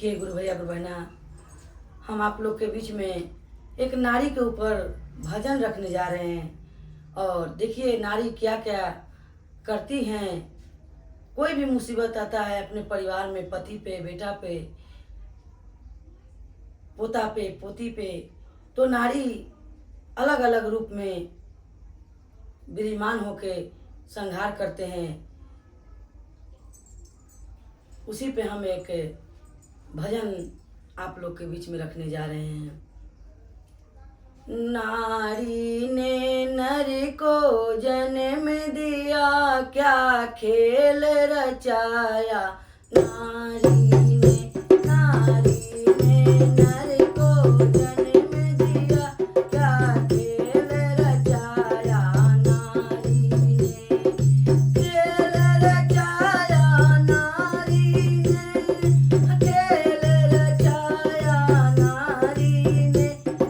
के गुरु भैया गुरु बहना, हम आप लोग के बीच में एक नारी के ऊपर भजन रखने जा रहे हैं। और देखिए नारी क्या क्या करती हैं। कोई भी मुसीबत आता है अपने परिवार में, पति पे, बेटा पे, पोता पे, पोती पे, तो नारी अलग अलग रूप में विराजमान होके संहार करते हैं। उसी पे हम एक भजन आप लोग के बीच में रखने जा रहे हैं। नारी ने नर को जन्म दिया, क्या खेल रचाया। नारी ने नर को जन्म दिया, क्या खेल रचाया। नारी ने खेल रचाया, नारी ने खेल रचाया।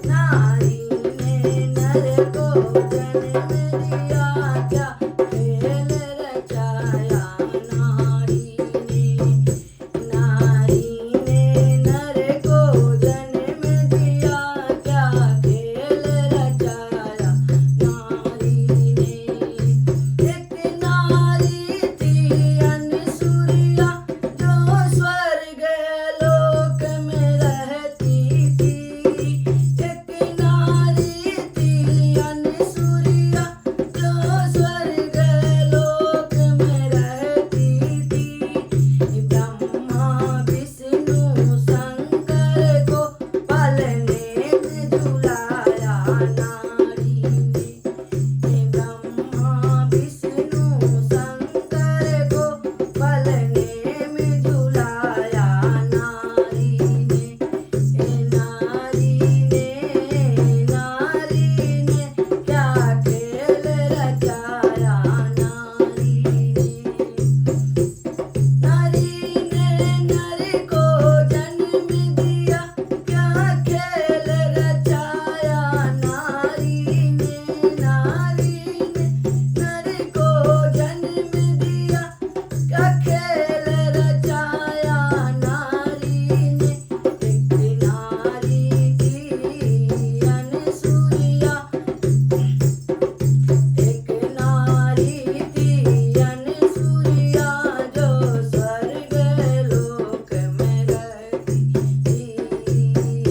नारी ने नर को जन्म दिया, क्या खेल रचाया। नारी ने नर को जन्म दिया, क्या खेल रचाया। नारी ने एक नारी थी अनसुरिया, जो स्वर्ग लोक में रहती थी। एक नारी थी अनसुरिया, जो स्वर्ग लोक में रहती थी। ब्रह्मा विष्णु शंकर को पालने में झुलाया। नारी ने ब्रह्मा विष्णु शंकर को पालने में झुलाया। नारी ने क्या खेल रचाया। नारी ने नर को जन्म दिया, क्या खेल रचाया। नारी ने नर को जन्म दिया, क्या खेल रचाया। नारी ने एक नारी थी अनसुरिया, एक नारी थी अनसुरिया, जो स्वर्ग लोक में रहती थी।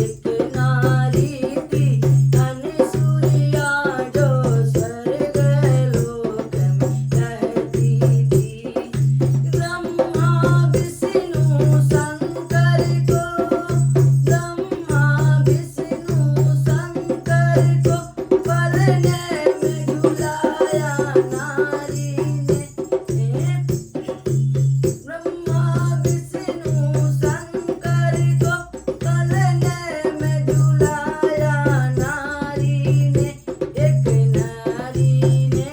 एक नारी थी अनसुरिया, जो स्वर्ग लोक में रहती थी। ब्रह्मा विष्णु शंकर को पालने में झुलाया। नारी ने ब्रह्मा विष्णु शंकर को पालने में झुलाया। नारी ने एक नारी ने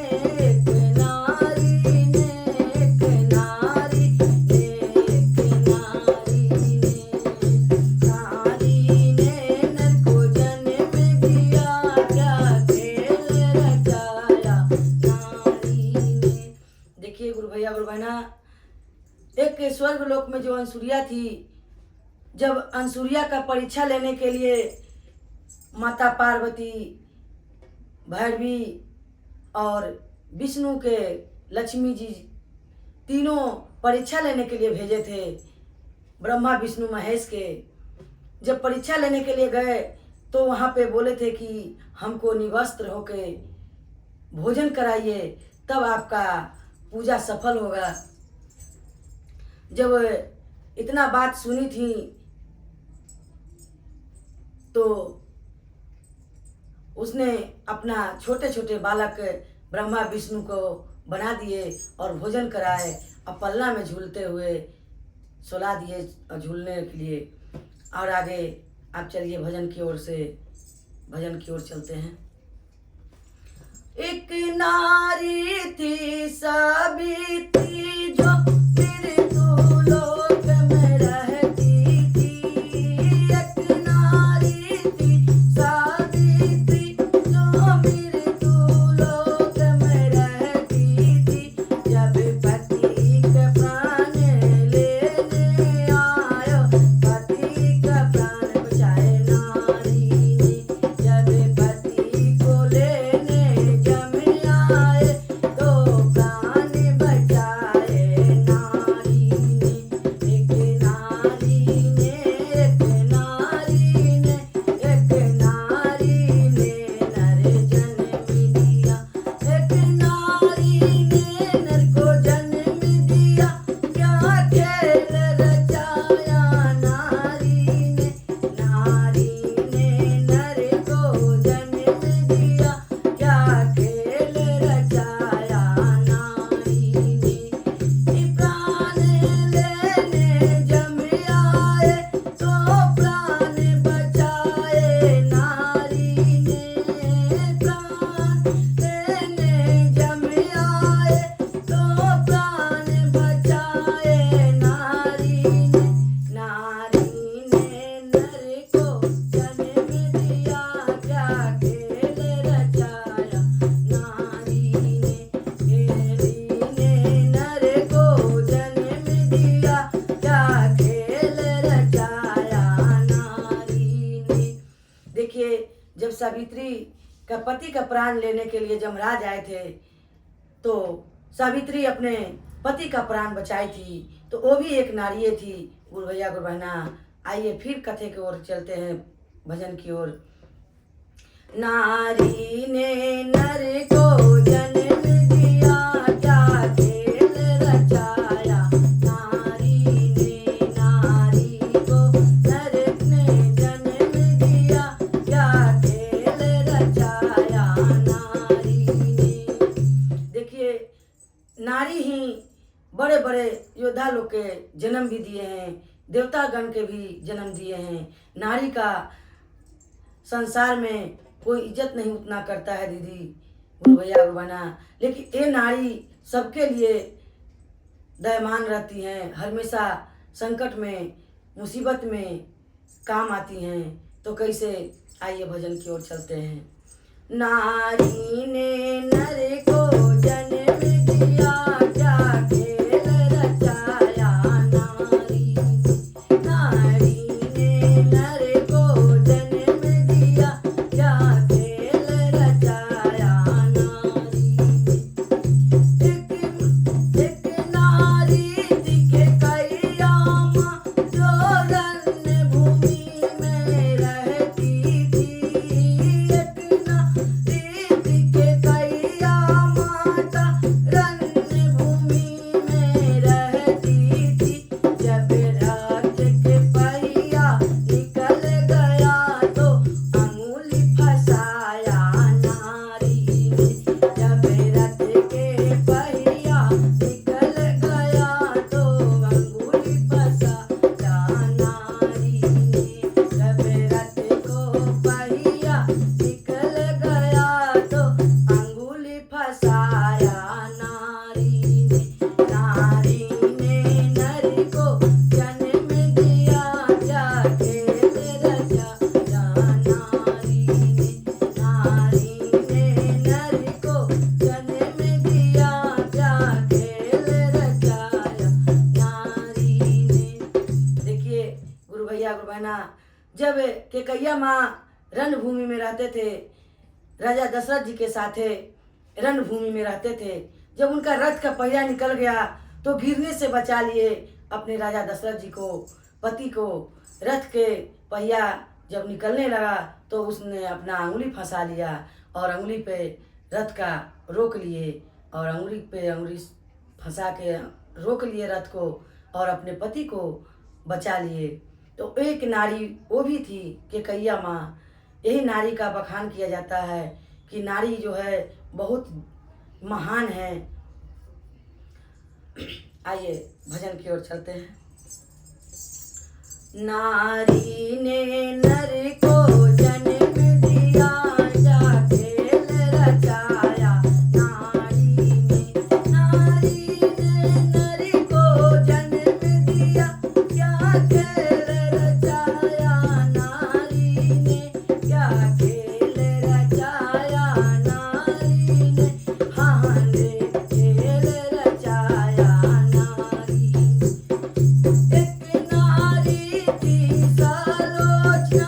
नर को जन्म दिया, क्या खेल रचाया। नारी ने देखिए गुरु भैया गुरु बहना, एक स्वर्ग लोक में जो अंसुरिया थी, जब अंसुरिया का परीक्षा लेने के लिए माता पार्वती, भैरवी और विष्णु के लक्ष्मी जी तीनों परीक्षा लेने के लिए भेजे थे। ब्रह्मा विष्णु महेश के जब परीक्षा लेने के लिए गए तो वहाँ पे बोले थे कि हमको निवस्त्र होके भोजन कराइए, तब आपका पूजा सफल होगा। जब इतना बात सुनी थी तो उसने अपना छोटे छोटे बालक ब्रह्मा विष्णु को बना दिए और भोजन कराए, और पल्ला में झूलते हुए सुला दिए झूलने के लिए। और आगे आप चलिए भजन की ओर चलते हैं। एक नारी थी सावित्री, जो मृत्युलोक में रहती थी। एक नारी थी सावित्री, जो मृत्युलोक में रहती थी। जब पति के प्राण लेने आयो, पति सावित्री का पति का प्राण लेने के लिए यमराज आए थे तो सावित्री अपने पति का प्राण बचाई थी, तो वो भी एक नारी थी। गुरु भैया गुरु बहना, आइए फिर कथे की ओर चलते हैं, भजन की ओर। नारी ने नर को जन्म दिया, क्या खेल रचाया। नारी ने नारी को नर ने जन्म दिया, क्या खेल रचाया नारी ने। देखिए, नारी ही बड़े बड़े योद्धा लोग के जन्म भी दिए हैं, देवतागण के भी जन्म दिए हैं। नारी का संसार में कोई इज्जत नहीं उतना करता है दीदी, गुरु भैया गुरु बहना, लेकिन ये नारी सबके लिए दयावान रहती हैं, हमेशा संकट में मुसीबत में काम आती हैं। तो कैसे, आइए भजन की ओर चलते हैं। नारी ने नर को जन्म दिया, क्या खेल रचाया नारी ने। नारी ने नर को जन्म दिया, क्या खेल रचाया नारी ने। एक नारी दिखे कैयाम, जो रन भूमि में रहती थी। एक नारी दिखे कैयाम, रन भूमि में रहती थी। जब रात के पहिया निकल गया, तो अंगुली फंसाया नारी ने। जब रात के पहिया निकल गया, तो अंगुली फंसाया नारी ने। जब रात को पहिया निकल गया, तो अंगुली फंसाया नारी ने। नारी ने नर को जन्म दिया, क्या खेल रचाया नारी ने। नारी ने नर को जन्म दिया, क्या खेल रचाया नारी ने। देखिए गुरु भैया गुरु बहना, जब केकैया माँ रणभूमि में रहते थे, राजा दशरथ जी के साथे रणभूमि में रहते थे, जब उनका रथ का पहिया निकल गया तो गिरने से बचा लिए अपने राजा दशरथ जी को, पति को। रथ के पहिया जब निकलने लगा तो उसने अपना अंगुली फंसा लिया और अंगुली पे रथ का रोक लिए, और अंगुली पे अंगुली फंसा के रोक लिए रथ को और अपने पति को बचा लिए। तो एक नारी वो भी थी केकैया माँ। यही नारी का बखान किया जाता है कि नारी जो है बहुत महान है। आइए भजन की ओर चलते हैं। नारी ने नर को जन्म दिया, क्या खेल रचाया नारी ने। नारी ने नर को जन्म दिया, क्या खेल रचाया नारी ने। क्या खेल रचाया नारी ने, हाँ ने खेल रचाया नारी ने। एक नारी थी सालोचना,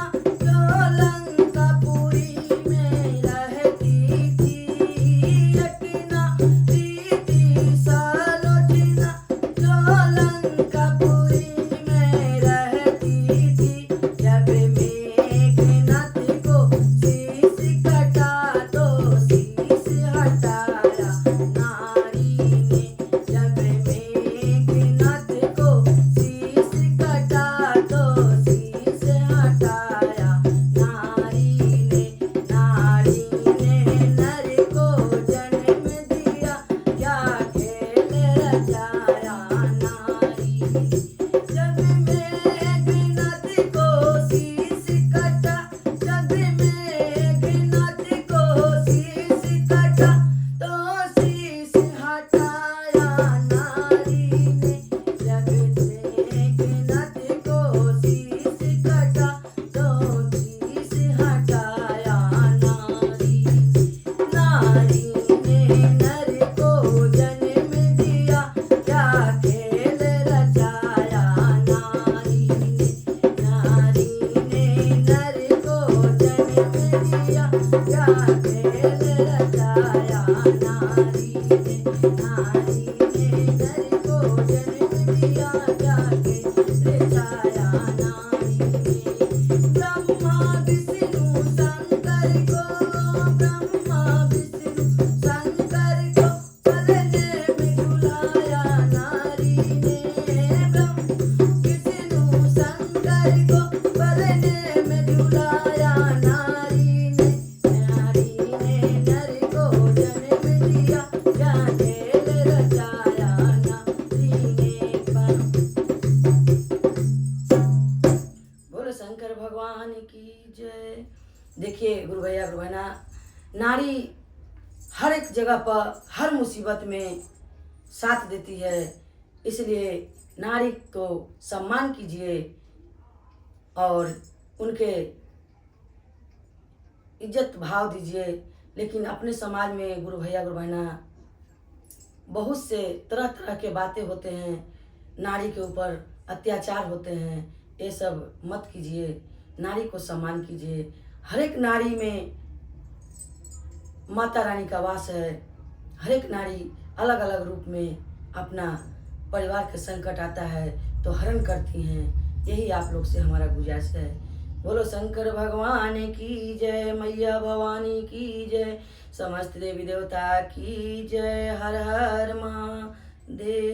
बोलो शंकर भगवान की जय। देखिए गुरु भैया गुरु बहना, नारी हर एक जगह पर हर मुसीबत में साथ देती है, इसलिए नारी को सम्मान कीजिए और उनके इज्जत भाव दीजिए। लेकिन अपने समाज में गुरु भैया गुरु बहना बहुत से तरह तरह के बातें होते हैं, नारी के ऊपर अत्याचार होते हैं, ये सब मत कीजिए, नारी को सम्मान कीजिए। हर एक नारी में माता रानी का वास है। हर एक नारी अलग अलग रूप में अपना परिवार के संकट आता है तो हरण करती हैं। यही आप लोग से हमारा गुजारिश है। बोलो शंकर भगवान की जय, मैया भवानी की जय, समस्त देवी देवता की जय। हर हर महादेव।